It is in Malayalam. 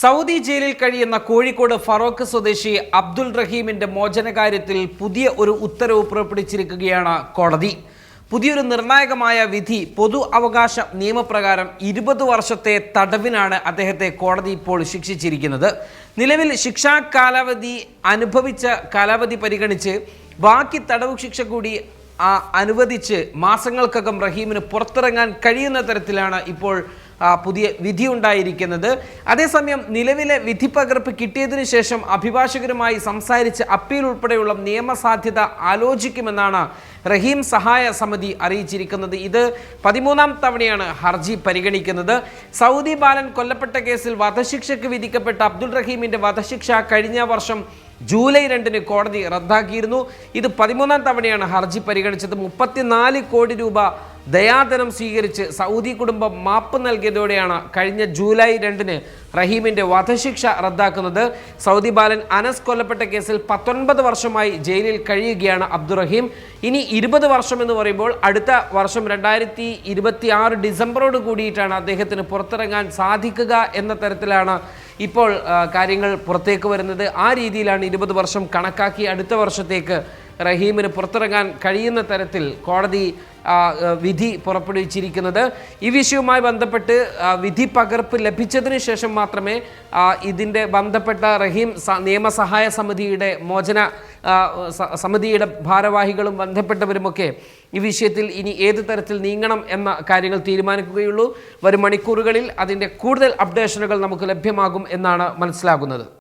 സൗദി ജയിലിൽ കഴിയുന്ന കോഴിക്കോട് ഫറോക്ക് സ്വദേശി അബ്ദുൾ റഹീമിന്റെ മോചനകാര്യത്തിൽ പുതിയ ഒരു ഉത്തരവ് പുറപ്പെടുവിച്ചിരിക്കുകയാണ് കോടതി. പുതിയൊരു നിർണായകമായ വിധി പൊതു അവകാശ നിയമപ്രകാരം 20 വർഷത്തെ തടവിനാണ് അദ്ദേഹത്തെ കോടതി ഇപ്പോൾ ശിക്ഷിച്ചിരിക്കുന്നത്. നിലവിൽ ശിക്ഷാ കാലാവധി അനുഭവിച്ച കാലാവധി പരിഗണിച്ച് ബാക്കി തടവ് ശിക്ഷ കൂടി അനുവദിച്ച് മാസങ്ങൾക്കകം റഹീമിന് പുറത്തിറങ്ങാൻ കഴിയുന്ന തരത്തിലാണ് ഇപ്പോൾ പുതിയ വിധി ഉണ്ടായിരിക്കുന്നത്. അതേസമയം നിലവിലെ വിധി പകർപ്പ് കിട്ടിയതിനു ശേഷം അഭിഭാഷകരുമായി സംസാരിച്ച് അപ്പീൽ ഉൾപ്പെടെയുള്ള നിയമസാധ്യത ആലോചിക്കുമെന്നാണ് റഹീം സഹായ സമിതി അറിയിച്ചിരിക്കുന്നത്. ഇത് 13ാം തവണയാണ് ഹർജി പരിഗണിക്കുന്നത്. സൗദി ബാലൻ കൊല്ലപ്പെട്ട കേസിൽ വധശിക്ഷയ്ക്ക് വിധിക്കപ്പെട്ട അബ്ദുൾ റഹീമിന്റെ വധശിക്ഷ കഴിഞ്ഞ വർഷം ജൂലൈ 2-ന് കോടതി റദ്ദാക്കിയിരുന്നു. ഇത് 13ാം തവണയാണ് ഹർജി പരിഗണിച്ചത്. 34 കോടി രൂപ ദയാധനം സ്വീകരിച്ച് സൗദി കുടുംബം മാപ്പ് നൽകിയതോടെയാണ് കഴിഞ്ഞ ജൂലൈ 2-ന് റഹീമിന്റെ വധശിക്ഷ റദ്ദാക്കുന്നത്. സൗദി ബാലൻ അനസ് കൊല്ലപ്പെട്ട കേസിൽ 19 വർഷമായി ജയിലിൽ കഴിയുകയാണ് അബ്ദുൾ റഹീം. ഇനി 20 വർഷം എന്ന് പറയുമ്പോൾ അടുത്ത വർഷം 2026 ഡിസംബറോട് കൂടിയിട്ടാണ് അദ്ദേഹത്തിന് പുറത്തിറങ്ങാൻ സാധിക്കുക എന്ന തരത്തിലാണ് ഇപ്പോൾ കാര്യങ്ങൾ പുറത്തേക്ക് വരുന്നത്. ആ രീതിയിലാണ് 20 വർഷം കണക്കാക്കി അടുത്ത വർഷത്തേക്ക് റഹീമിന് പുറത്തിറങ്ങാൻ കഴിയുന്ന തരത്തിൽ കോടതി വിധി പുറപ്പെടുവിച്ചിരിക്കുന്നത്. ഈ വിഷയവുമായി ബന്ധപ്പെട്ട് വിധി പകർപ്പ് ലഭിച്ചതിന് ശേഷം മാത്രമേ ഇതിൻ്റെ ബന്ധപ്പെട്ട റഹീം നിയമസഹായ സമിതിയുടെ മോചന സമിതിയുടെ ഭാരവാഹികളും ബന്ധപ്പെട്ടവരുമൊക്കെ ഈ വിഷയത്തിൽ ഇനി ഏത് തരത്തിൽ നീങ്ങണം എന്ന കാര്യങ്ങൾ തീരുമാനിക്കുകയുള്ളൂ. വരും മണിക്കൂറുകളിൽ അതിൻ്റെ കൂടുതൽ അപ്ഡേഷനുകൾ നമുക്ക് ലഭ്യമാകും എന്നാണ് മനസ്സിലാകുന്നത്.